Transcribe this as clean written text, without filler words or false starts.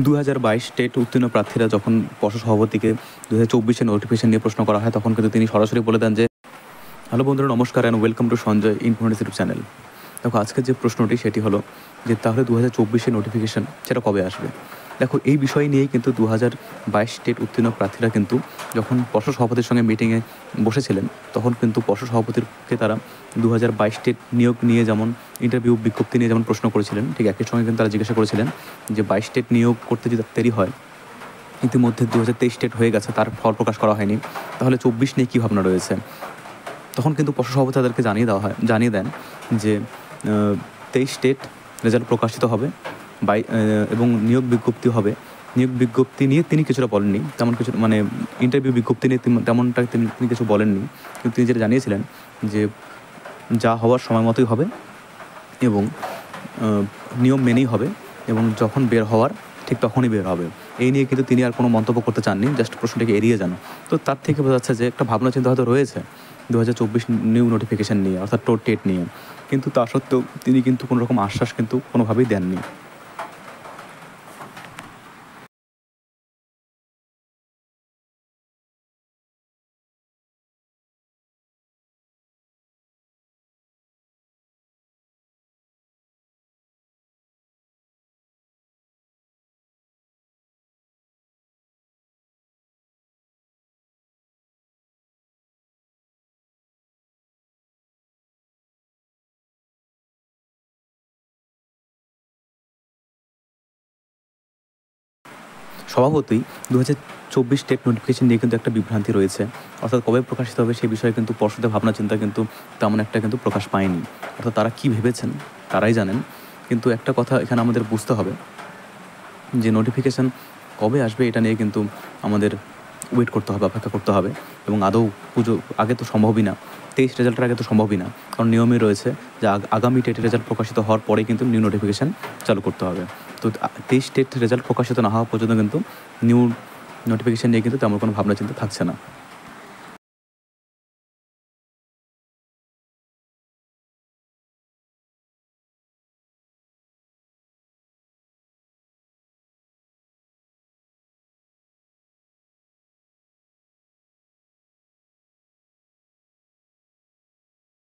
2022 TET উত্তীর্ণ প্রার্থীরা যখন পর্ষদ সভাপতিকে 2024-এর নোটিফিকেশন নিয়ে প্রশ্ন করা হয়, তখন কিন্তু তিনি সরাসরি বলে দেন যে, হ্যালো বন্ধুরা, নমস্কার and welcome to Sanjay informative YouTube channel. দেখো, আজকের যে প্রশ্নটি সেটি হলো যে তাহলে 2024-এর নোটিফিকেশন সেটা কবে আসবে? দেখো, এই বিষয় নিয়েই কিন্তু 2022 টেট উত্তীর্ণ প্রার্থীরা কিন্তু যখন পর্ষদ সভাপতির সঙ্গে মিটিংয়ে বসেছিলেন, তখন কিন্তু পর্ষদ সভাপতিকে তারা 2022 টেট নিয়োগ নিয়ে যেমন ইন্টারভিউ বিজ্ঞপ্তি নিয়ে যেমন প্রশ্ন করেছিলেন, ঠিক একই সঙ্গে কিন্তু তারা জিজ্ঞাসা করেছিলেন যে 22 টেট নিয়োগ করতে যদি দেরি হয়, ইতিমধ্যে 2023 টেট হয়ে গেছে, তার ফল প্রকাশ করা হয়নি, তাহলে 24 নিয়ে কী ভাবনা রয়েছে? তখন কিন্তু পর্ষদ সভাপতি তাদেরকে জানিয়ে দেন যে 23 টেট রেজাল্ট প্রকাশিত হবে এবং নিয়োগ বিজ্ঞপ্তি হবে। নিয়োগ বিজ্ঞপ্তি নিয়ে তিনি কিছুটা বলেননি, তেমন কিছু মানে ইন্টারভিউ বিজ্ঞপ্তি নিয়ে তেমনটা তিনি কিছু বলেননি, কিন্তু তিনি যেটা জানিয়েছিলেন যে যা হওয়ার সময় মতোই হবে এবং নিয়ম মেনেই হবে এবং যখন বের হওয়ার ঠিক তখনই বের হবে। এই নিয়ে কিন্তু তিনি আর কোনো মন্তব্য করতে চাননি, জাস্ট প্রশ্নটাকে এড়িয়ে যান। তো তার থেকে বোঝা যাচ্ছে যে একটা ভাবনা চিন্তা হয়তো রয়েছে 2024 নিউ নোটিফিকেশান নিয়ে, অর্থাৎ টেট নিয়ে, কিন্তু তা সত্ত্বেও তিনি কিন্তু কোনো রকম আশ্বাস কিন্তু কোনোভাবেই দেননি। স্বভাবতই 2024 টেট নোটিফিকেশন নিয়ে কিন্তু একটা বিভ্রান্তি রয়েছে, অর্থাৎ কবে প্রকাশিত হবে সে বিষয়ে কিন্তু পর্ষদের ভাবনা চিন্তা কিন্তু তেমন একটা কিন্তু প্রকাশ পায়নি। অর্থাৎ তারা কী ভেবেছেন তারাই জানেন, কিন্তু একটা কথা এখানে আমাদের বুঝতে হবে যে নোটিফিকেশান কবে আসবে এটা নিয়ে কিন্তু আমাদের ওয়েট করতে হবে, অপেক্ষা করতে হবে, এবং আদৌ পুজো আগে তো সম্ভবই না, 23 রেজাল্টের আগে তো সম্ভবই না, কারণ নিয়মে রয়েছে যে আগামী টেট রেজাল্ট প্রকাশিত হওয়ার পরেই কিন্তু নিউ নোটিফিকেশান চালু করতে হবে। তো 23 টেট রেজাল্ট প্রকাশিত না হওয়া পর্যন্ত কিন্তু নিউ নোটিফিকেশান নিয়ে কিন্তু তেমন কোনো ভাবনা চিন্তা থাকছে না।